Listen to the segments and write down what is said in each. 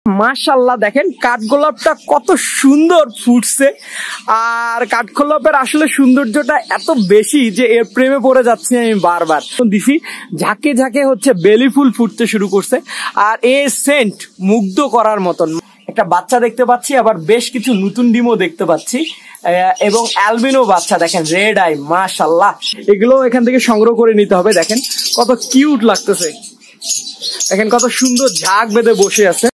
মাশাআল্লাহ দেখেন কাঠগোলাপটা কত সুন্দর ফুটছে। আর কাঠগোলাপের আসলে সৌন্দর্যটা এত বেশি যে এর প্রেমে পড়ে যাচ্ছি আমি বারবার। দিছি ঝাঁকে ঝাঁকে হচ্ছে বেলি ফুল ফুটতে শুরু করছে আর এই সেন্ট মুগ্ধ করার মতন। একটা বাচ্চা দেখতে পাচ্ছি, আবার বেশ কিছু নতুন ডিমও দেখতে পাচ্ছি এবং অ্যালবিনো বাচ্চা দেখেন, রেড আই। মাশাআল্লাহ এগুলো এখান থেকে সংগ্রহ করে নিতে হবে। দেখেন কত কিউট লাগতেছে, দেখেন কত সুন্দর ঝাঁক বেঁধে বসে আছে।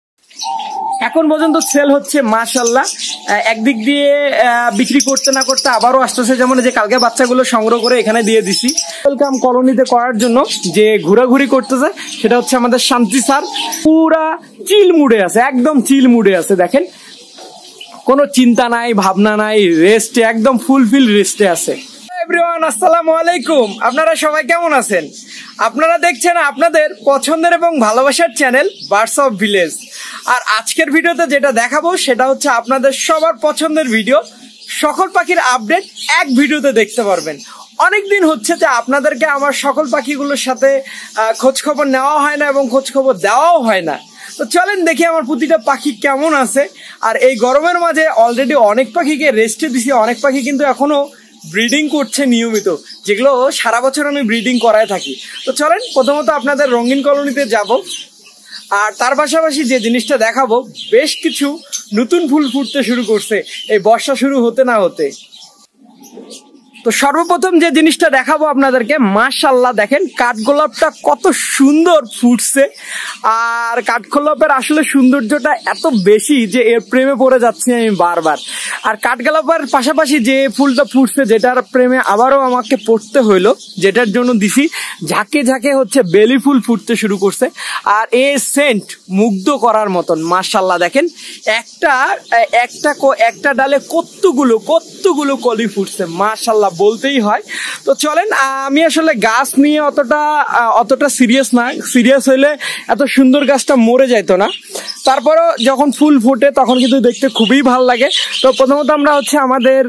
এখন পর্যন্ত সেল হচ্ছে মাশাআল্লাহ। একদিক দিয়ে বিক্রি করতে না করতে আবারও আসতেছে, যেমন যে কালকে বাচ্চাগুলো সংগ্রহ করে এখানে দিয়ে দিছি ওয়েলকাম কলোনিতে করার জন্য। যে ঘোরাঘুরি করতেছে সেটা হচ্ছে আমাদের শান্তি স্যার, পুরা চিল মুডে আছে, একদম চিল মুডে আছে। দেখেন কোনো চিন্তা নাই, ভাবনা নাই, রেস্টে একদম ফুলফিল রেস্টে আছে। এভরিওয়ান আসসালামু আলাইকুম, আপনারা সবাই কেমন আছেন? আপনারা দেখছেন আপনাদের পছন্দের এবং ভালোবাসার চ্যানেল বার্ডস অফ ভিলেজ। আর আজকের ভিডিওতে যেটা দেখাবো সেটা হচ্ছে আপনাদের সবার পছন্দের ভিডিও, সকল পাখির আপডেট এক ভিডিওতে দেখতে পারবেন। অনেকদিন হচ্ছে যে আপনাদেরকে আমার সকল পাখিগুলোর সাথে খোঁজ খবর নেওয়া হয় না এবং খোঁজ খবর দেওয়াও হয় না। তো চলেন দেখি আমার প্রতিটা পাখি কেমন আছে। আর এই গরমের মাঝে অলরেডি অনেক পাখিকে রেস্টে দিছি, অনেক পাখি কিন্তু এখনো ব্রিডিং করছে নিয়মিত, যেগুলো সারা বছর আমি ব্রিডিং করায় থাকি। তো চলেন প্রথমত আপনাদের রঙিন কলোনিতে যাব, আর তার পাশাপাশি যে জিনিসটা দেখাবো, বেশ কিছু নতুন ফুল ফুটতে শুরু করছে এই বর্ষা শুরু হতে না হতে। তো সর্বপ্রথম যে জিনিসটা দেখাবো আপনাদেরকে, মাশাআল্লাহ দেখেন কাঠগোলাপটা কত সুন্দর ফুটছে। আর কাঠগোলাপের আসলে সৌন্দর্যটা এত বেশি যে এর প্রেমে পড়ে যাচ্ছি আমি বারবার। আর কাঠগোলাপের পাশাপাশি যে ফুলটা ফুটছে, যেটার প্রেমে আবারও আমাকে পড়তে হইলো, যেটার জন্য দিছি ঝাঁকে ঝাঁকে হচ্ছে বেলি ফুল ফুটতে শুরু করছে। আর এই সেন্ট মুগ্ধ করার মতন। মাশাআল্লাহ দেখেন একটা ডালে কতগুলো কলি ফুটছে, মাশাআল্লাহ বলতেই হয়। তো চলেন, আমি আসলে গাছ নিয়ে অতটা সিরিয়াস না, সিরিয়াস হইলে এত সুন্দর গাছটা মরে যাইতো না। তারপরও যখন ফুল ফোটে তখন কিন্তু দেখতে খুবই ভালো লাগে। তো প্রথমত আমরা হচ্ছে আমাদের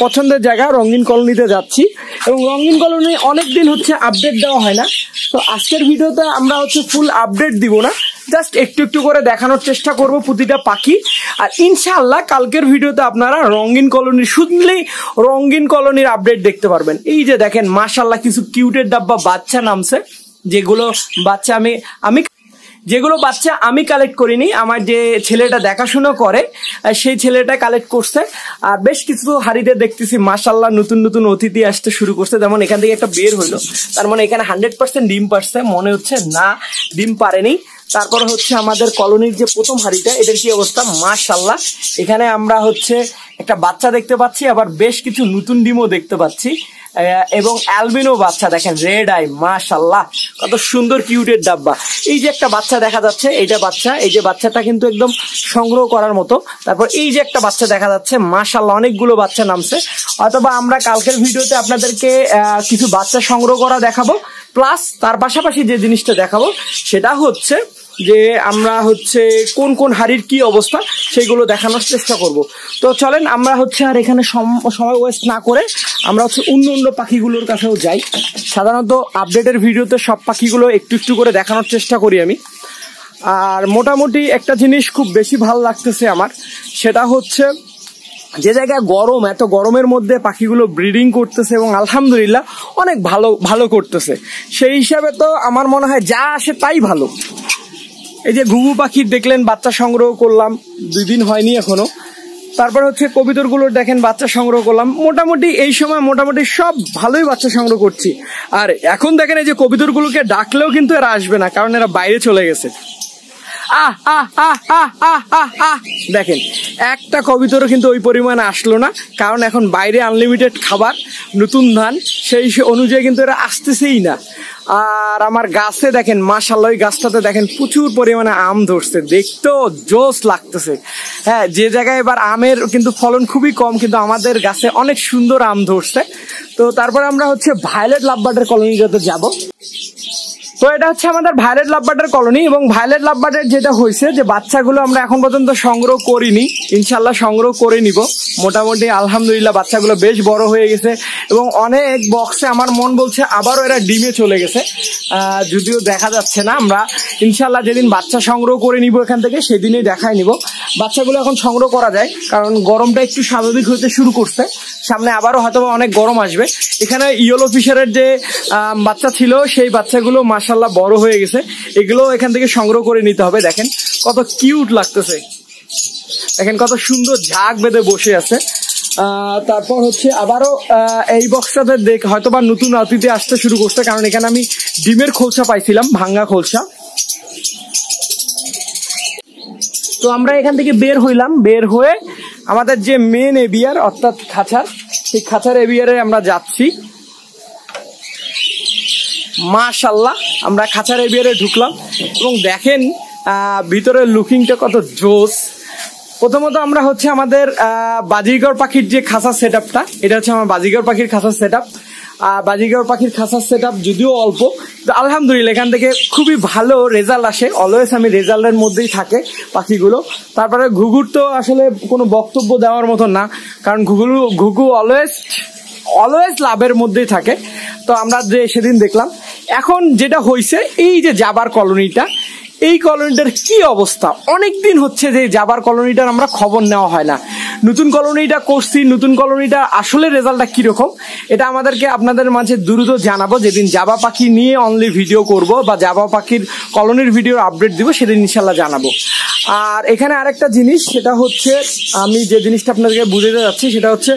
পছন্দের জায়গা রঙিন কলোনিতে যাচ্ছি, এবং রঙিন কলোনি অনেকদিন হচ্ছে আপডেট দেওয়া হয় না। তো আজকের ভিডিওতে আমরা হচ্ছে ফুল আপডেট দিব না, জাস্ট একটু একটু করে দেখানোর চেষ্টা করব প্রতিটা পাখি। আর ইনশাআল্লাহ কালকের ভিডিওতে আপনারা রঙিন কলোনির, শুনলেই রঙিন কলোনির আপডেট দেখতে পারবেন। এই যে দেখেন মাশাআল্লাহ কিছু কিউটের ডাব্বা বাচ্চা নামছে, যেগুলো বাচ্চা আমি কালেক্ট করিনি, আমার যে ছেলেটা দেখাশোনা করে সেই ছেলেটা কালেক্ট করছে। আর বেশ কিছু হাড়িতে দেখতেছি মাশাআল্লাহ নতুন নতুন অতিথি আসতে শুরু করছে। যেমন এখান থেকে একটা বের হইলো, তার মানে এখানে 100% ডিম পারছে, মনে হচ্ছে না ডিম পারেনি। তারপর হচ্ছে আমাদের কলোনির যে প্রথম হাড়িটা, এটার কি অবস্থা? মাশাআল্লাহ এখানে আমরা হচ্ছে একটা বাচ্চা দেখতে পাচ্ছি, আবার বেশ কিছু নতুন ডিমও দেখতে পাচ্ছি এবং অ্যালবিনো বাচ্চা দেখেন, রেড আই। মাশাআল্লাহ কত সুন্দর কিউটের ডাব্বা। এই যে একটা বাচ্চা দেখা যাচ্ছে, এইটা বাচ্চা, এই যে বাচ্চাটা কিন্তু একদম সংগ্রহ করার মতো। তারপর এই যে একটা বাচ্চা দেখা যাচ্ছে, মাশাআল্লাহ অনেকগুলো বাচ্চা নামছে। অথবা আমরা কালকের ভিডিওতে আপনাদেরকে কিছু বাচ্চা সংগ্রহ করা দেখাবো, প্লাস তার পাশাপাশি যে জিনিসটা দেখাবো সেটা হচ্ছে যে আমরা হচ্ছে কোন কোন হাড়ির কি অবস্থা সেগুলো দেখানোর চেষ্টা করব। তো চলেন আমরা হচ্ছে আর এখানে সময় ওয়েস্ট না করে আমরা হচ্ছে অন্য পাখিগুলোর কাছেও যাই। সাধারণত আপডেটের ভিডিওতে সব পাখিগুলো একটু একটু করে দেখানোর চেষ্টা করি আমি। আর মোটামুটি একটা জিনিস খুব বেশি ভালো লাগতেছে আমার, সেটা হচ্ছে যে জায়গায় গরম, এত গরমের মধ্যে পাখিগুলো ব্রিডিং করতেছে এবং আলহামদুলিল্লাহ অনেক ভালো করতেছে। সেই হিসাবে তো আমার মনে হয় যা আসে তাই ভালো। এই যে ঘুঘু পাখির দেখলেন বাচ্চা সংগ্রহ করলাম, 2 দিন হয়নি এখনো। তারপর হচ্ছে কবিতরগুলোর দেখেন বাচ্চা সংগ্রহ করলাম। মোটামুটি এই সময় মোটামুটি সব ভালোই বাচ্চা সংগ্রহ করছি। আর এখন দেখেন এই যে কবিতরগুলোকে ডাকলেও কিন্তু এরা আসবে না, কারণ এরা বাইরে চলে গেছে। দেখেন একটা কবিতরও কিন্তু ওই পরিমাণে আসলো না, কারণ এখন বাইরে আনলিমিটেড খাবার, নতুন ধান, সেই অনুযায়ী কিন্তু এরা আসতেছেই না। আর আমার গাছে দেখেন মাশাআল্লাহ, ওই গাছটাতে দেখেন প্রচুর পরিমাণে আম ধরছে, দেখতেও জোস লাগতেছে। হ্যাঁ, যে জায়গায় এবার আমের কিন্তু ফলন খুবই কম, কিন্তু আমাদের গাছে অনেক সুন্দর আম ধরছে। তো তারপরে আমরা হচ্ছে ভায়োলেট লাভবার্ডের কলোনিটাতে যাব। তো এটা হচ্ছে আমাদের ভায়োলেট লাভবার্ডের কলোনি, এবং ভায়োলেট লাভবার্ডের যেটা হয়েছে যে বাচ্চাগুলো আমরা এখন পর্যন্ত সংগ্রহ করিনি, ইনশাল্লাহ সংগ্রহ করে নিব। মোটামুটি আলহামদুলিল্লাহ বাচ্চাগুলো বেশ বড় হয়ে গেছে, এবং অনেক বক্সে আমার মন বলছে আবারও এরা ডিমে চলে গেছে, যদিও দেখা যাচ্ছে না। আমরা ইনশাল্লাহ যেদিন বাচ্চা সংগ্রহ করে নিব এখান থেকে সেদিনই দেখাই নিব। বাচ্চাগুলো এখন সংগ্রহ করা যায়, কারণ গরমটা একটু স্বাভাবিক হতে শুরু করছে, সামনে আবারও হয়তো অনেক গরম আসবে। এখানে ইয়েলো ফিশারের যে বাচ্চা ছিল সেই বাচ্চাগুলো মাশাআল্লাহ বড় হয়ে গেছে, এগুলো এখান থেকে সংগ্রহ করে নিতে হবে। দেখেন কত কিউট লাগতেছে, দেখেন কত সুন্দর ঝাঁক বেঁধে বসে আছে। তারপর হচ্ছে আবারও এই বক্সটাতে হয়তো বা নতুন অতিথি আসতে শুরু করছে, কারণ এখানে আমি ডিমের খোলসা পাইছিলাম, ভাঙ্গা খোলসা। তো আমরা এখান থেকে বের হইলাম, বের হয়ে আমাদের যে মেন এবিয়ার অর্থাৎ খাঁচার, সেই খাঁচার এবিয়ারে আমরা যাচ্ছি। মাশাআল্লাহ আমরা খাঁচার এবিয়ারে ঢুকলাম, এবং দেখেন ভিতরের লুকিংটা কত জোস। প্রথমত আমরা হচ্ছে আমাদের বাজিগর পাখির যে খাঁচার সেট আপটা, এটা হচ্ছে আমার বাজিগর পাখির খাঁচার সেট আপ। বাজিগর পাখির খাঁচার সেট আপ যদিও অল্প, তো আলহামদুলিল্লাহ এখান থেকে খুবই ভালো রেজাল্ট আসে। অলওয়েজ আমি রেজাল্টের মধ্যেই থাকে পাখিগুলো। তারপরে ঘুঘুর তো আসলে কোনো বক্তব্য দেওয়ার মতো না, কারণ ঘুঘু অলওয়েজ লাভের মধ্যেই থাকে। তো আমরা যে সেদিন দেখলাম, এখন যেটা হয়েছে এই যে জাবার কলোনিটা, এই কলোনিটার কি অবস্থা, অনেকদিন হচ্ছে যে জাবার কলোনিটার আমরা খবর নেওয়া হয় না। নতুন কলোনিটা করছি, নতুন কলোনিটা আসলে রেজাল্টটা কিরকম এটা আমাদেরকে আপনাদের মাঝে দ্রুত জানাবো। যেদিন জাবা পাখি নিয়ে অনলি ভিডিও করব বা জাবা পাখির কলোনির ভিডিওর আপডেট দিব সেদিন ইনশাল্লাহ জানাবো। আর এখানে আরেকটা জিনিস, সেটা হচ্ছে আমি যে জিনিসটা আপনাদেরকে বুঝাতে যাচ্ছি সেটা হচ্ছে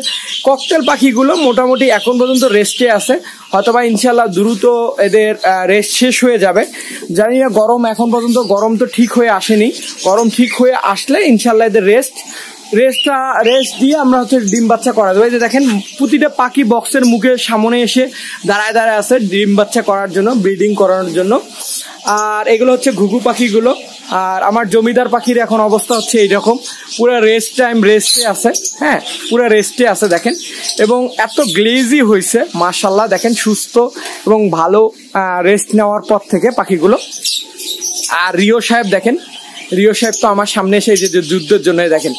ককটেল পাখিগুলো মোটামুটি এখন পর্যন্ত রেস্টে আছে, হয়তোবা ইনশাল্লাহ দ্রুত এদের রেস্ট শেষ হয়ে যাবে। জানি না গরম এখন পর্যন্ত গরম তো ঠিক হয়ে আসেনি, গরম ঠিক হয়ে আসলে ইনশাল্লাহ এদের রেস্ট দিয়ে আমরা হচ্ছে ডিম বাচ্চা করা দেবো। এই যে দেখেন প্রতিটা পাখি বক্সের মুখের সামনে এসে দাঁড়ায় আছে ডিম বাচ্চা করার জন্য, ব্রিডিং করানোর জন্য। আর এগুলো হচ্ছে ঘুঘু পাখিগুলো। আর আমার জমিদার পাখির এখন অবস্থা হচ্ছে এইরকম, পুরো রেস্টে আছে, হ্যাঁ পুরো রেস্টে আছে দেখেন, এবং এত গ্লেজি হয়েছে মাশাআল্লাহ। দেখেন সুস্থ এবং ভালো রেস্ট নেওয়ার পর থেকে পাখিগুলো। আর রিও সাহেব দেখেন, রিও সাহেব তো আমার সামনে এসে যে যুদ্ধের জন্য দেখেন।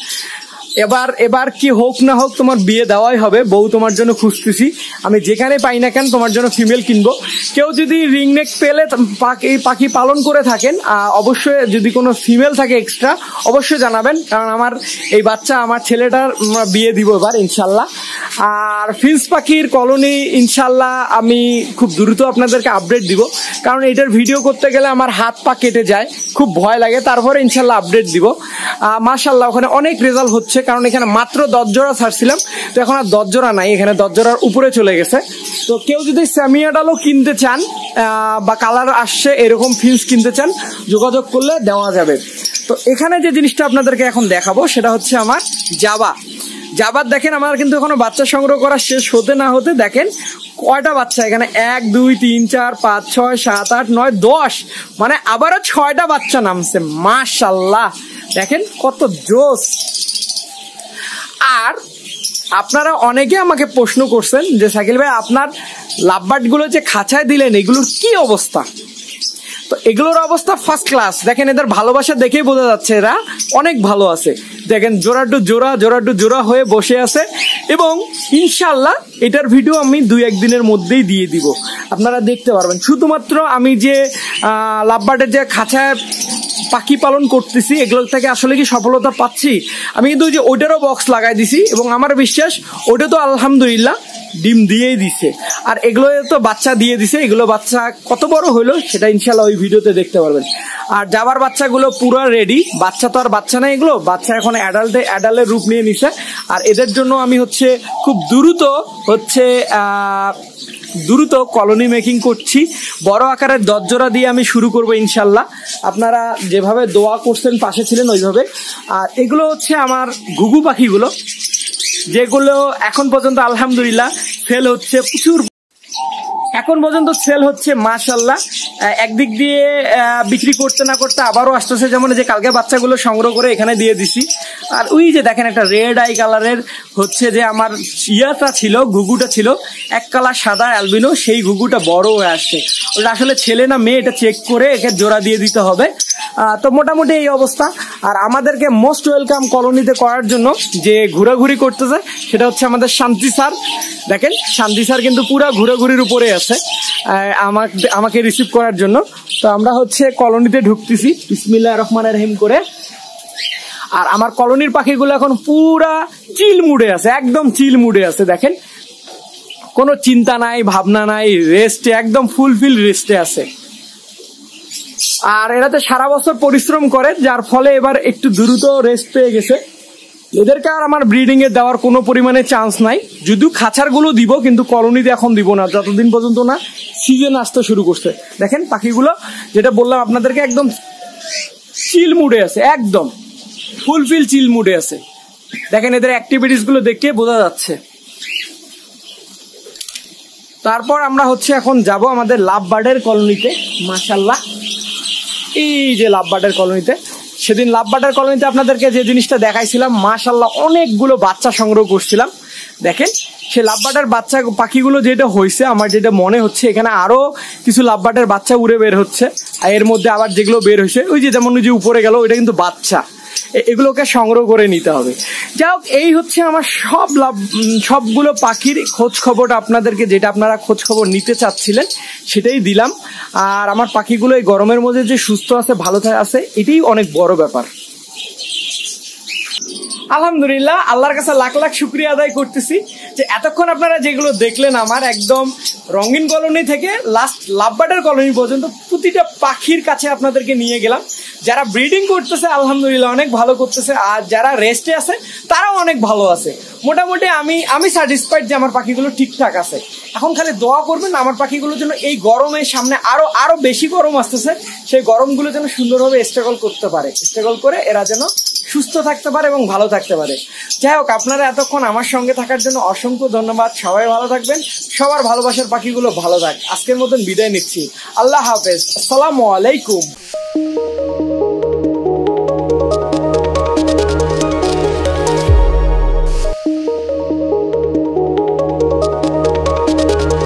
এবার কি হোক না হোক তোমার বিয়ে দেওয়াই হবে, বউ তোমার জন্য খুঁজতেছি, আমি যেখানে পাই না কেন তোমার জন্য ফিমেল কিনবো। কেউ যদি রিংনেক পেলে পাখি পালন করে থাকেন, অবশ্যই যদি কোনো ফিমেল থাকে এক্সট্রা অবশ্যই জানাবেন, কারণ আমার এই বাচ্চা আমার ছেলেটার বিয়ে দিব এবার ইনশাল্লাহ। আর ফিন্স পাখির কলোনি ইনশাল্লাহ আমি খুব দ্রুত আপনাদেরকে আপডেট দিব, কারণ এটার ভিডিও করতে গেলে আমার হাত পা কেটে যায়, খুব ভয় লাগে। তারপরে ইনশাল্লাহ আপডেট দিব। মাশাআল্লাহ ওখানে অনেক রেজাল্ট হচ্ছে, কারণ এখানে মাত্র 10 জোড়া ছাড়ছিলাম, তো এখন আর 10 জোড়া নাই, এখানে 10 জোড়ার উপরে চলে গেছে। তো কেউ যদি স্যামিয়াডালও কিনতে চান বা কালার আসছে এরকম ফিন্স কিনতে চান, যোগাযোগ করলে দেওয়া যাবে। তো এখানে যে জিনিসটা আপনাদেরকে এখন দেখাবো সেটা হচ্ছে আমার জাবার। দেখেন আমার কিন্তু এখনো বাচ্চা সংগ্রহ করা শেষ হতে না হতে দেখেন কয়টা বাচ্চা এখানে, 1 2 3 4 5 6 7 8 9 10, মানে আবারও 6টা বাচ্চা নামছে। মাশাআল্লাহ দেখেন কত জোস। আর আপনারা অনেকে আমাকে প্রশ্ন করছেন যে সাকিল ভাই আপনার লাভবার্ড গুলো যে খাঁচায় দিলেন এগুলোর কি অবস্থা। তো এগুলোর অবস্থা ফার্স্ট ক্লাস। দেখেন এদের ভালোবাসা দেখেই বোঝা যাচ্ছে এরা অনেক ভালো আছে। দেখেন জোড়া টু জোড়া হয়ে বসে আছে, এবং ইনশাল্লাহ এটার ভিডিও আমি 2-1 দিনের মধ্যেই দিয়ে দিব, আপনারা দেখতে পারবেন। শুধুমাত্র আমি যে লাভবার্ডের যে খাঁচায় পাখি পালন করতেছি এগুলো থেকে আসলে কি সফলতা পাচ্ছি, আমি কিন্তু ওই যে ওইটারও বক্স লাগাই দিছি, এবং আমার বিশ্বাস ওইটা তো আলহামদুলিল্লাহ ডিম দিয়েই দিছে, আর এগুলো তো বাচ্চা দিয়ে দিছে। এগুলো বাচ্চা কত বড় হলো সেটা ইনশাল্লাহ ওই ভিডিওতে দেখতে পারবেন। আর জাবার বাচ্চাগুলো পুরো রেডি, বাচ্চা তো আর বাচ্চা না, এগুলো বাচ্চা এখন অ্যাডাল্টের রূপ নিয়ে নিছে। আর এদের জন্য আমি হচ্ছে খুব দ্রুত কলোনি মেকিং করছি। বড় আকারের 10 জোড়া দিয়ে আমি শুরু করব ইনশাল্লাহ। আপনারা যেভাবে দোয়া করছেন পাশে ছিলেন ওইভাবে। আর এগুলো হচ্ছে আমার ঘুঘু পাখিগুলো, যেগুলো এখন পর্যন্ত আলহামদুলিল্লাহ সেল হচ্ছে প্রচুর, এখন পর্যন্ত সেল হচ্ছে মাশাআল্লাহ। একদিক দিয়ে বিক্রি করতে না করতে আবারও আসতেছে, যেমন যে কালকে বাচ্চাগুলো সংগ্রহ করে এখানে দিয়ে দিছি। আর ওই যে দেখেন একটা রেড আই কালারের হচ্ছে যে আমার ইয়াটা ছিল, ঘুঘুটা ছিল এক কালার সাদা অ্যালবিনো, সেই ঘুঘুটা বড় হয়ে আসছে। ওটা আসলে ছেলে না মেয়ে এটা চেক করে একে জোড়া দিয়ে দিতে হবে। তো মোটামুটি এই অবস্থা। আর আমাদেরকে মোস্ট ওয়েলকাম কলোনিতে করার জন্য যে ঘোরাঘুরি করতেছে সেটা হচ্ছে আমাদের শান্তি স্যার। দেখেন শান্তি স্যার কিন্তু পুরো ঘোরাঘুরির উপরে আছে আমাকে রিসিভ করার জন্য। তো আমরা হচ্ছে কলোনিতে ঢুকতেছি বিসমিল্লাহির রহমানির রহিম করে। আর আমার কলোনির পাখিগুলো এখন পুরা চিল মুডে আছে, একদম চিল মুডে আছে। দেখেন কোনো চিন্তা নাই, ভাবনা নাই, রেস্টে একদম ফুলফিল রেস্টে আছে। আর এরাতে সারা বছর পরিশ্রম করে, যার ফলে এবার একটু দ্রুত রেস্ট পেয়ে গেছে। এদেরকে আর আমার ব্রিডিং এ দেওয়ার কোনো পরিমাণে চান্স নাই, যদিও খাঁচারগুলো দিব কিন্তু কলোনিতে এখন দিব না, যতদিন পর্যন্ত না সিজন আসতে শুরু করছে। দেখেন পাখিগুলো যেটা বললাম আপনাদেরকে একদম চিল মুডে আছে, একদম ফুলফিল চিল মুডে আছে। দেখেন এদের অ্যাক্টিভিটিস গুলো দেখে বোঝা যাচ্ছে। তারপর আমরা হচ্ছে এখন যাব আমাদের লাভ বার্ডের কলোনিতে। মাশাআল্লাহ, এই যে লাভ বার্ডের কলোনিতে, সেদিন লাভ বার্ডের কলোনিতে আপনাদেরকে যে জিনিসটা দেখাইছিলাম, মাশাআল্লাহ অনেকগুলো বাচ্চা সংগ্রহ করছিলাম। দেখেন সে লাভ বার্ডের বাচ্চা পাখিগুলো যেটা হয়েছে, আমার যেটা মনে হচ্ছে এখানে আরো কিছু লাভ বার্ডের বাচ্চা উড়ে বের হচ্ছে। আর এর মধ্যে আবার যেগুলো বের হয়েছে ওই যে যেমন ওই যে উপরে গেল ওইটা কিন্তু বাচ্চা, এগুলোকে সংগ্রহ করে নিতে হবে। যাই হোক, এই হচ্ছে আমার সবগুলো পাখির খোঁজ খবরটা আপনাদেরকে, যেটা আপনারা খোঁজ খবর নিতে চাচ্ছিলেন সেটাই দিলাম। আর আমার পাখিগুলো এই গরমের মধ্যে যে সুস্থ আছে, ভালো আছে, এটাই অনেক বড় ব্যাপার। আলহামদুলিল্লাহ, আল্লাহর কাছে লাখ লাখ শুকরিয়া আদায় করতেছি যে এতক্ষণ আপনারা যেগুলো দেখলেন আমার একদম রঙিন কলোনি থেকে লাস্ট লাভ বার্ডের কলোনি পর্যন্ত প্রতিটা পাখির কাছে আপনাদেরকে নিয়ে গেলাম। যারা ব্রিডিং করতেছে আলহামদুলিল্লাহ অনেক ভালো করতেছে, আর যারা রেস্টে আছে তারাও অনেক ভালো আছে। মোটামুটি আমি স্যাটিসফাইড যে আমার পাখিগুলো ঠিকঠাক আছে। এখন খালি দোয়া করবেন আমার পাখিগুলোর জন্য, এই গরমের সামনে আরো বেশি গরম আসতেছে, সেই গরমগুলো যেন সুন্দরভাবে স্ট্রাগল করতে পারে, স্ট্রাগল করে এরা যেন সুস্থ থাকতে পারে এবং ভালো থাকতে পারে। যাই হোক, আপনারা এতক্ষণ আমার সঙ্গে থাকার জন্য অসংখ্য ধন্যবাদ। সবাই ভালো থাকবেন, সবার ভালোবাসার পাখিগুলো ভালো থাক। আজকের মতন বিদায় নিচ্ছি, আল্লাহ হাফেজ, আসসালামু আলাইকুম।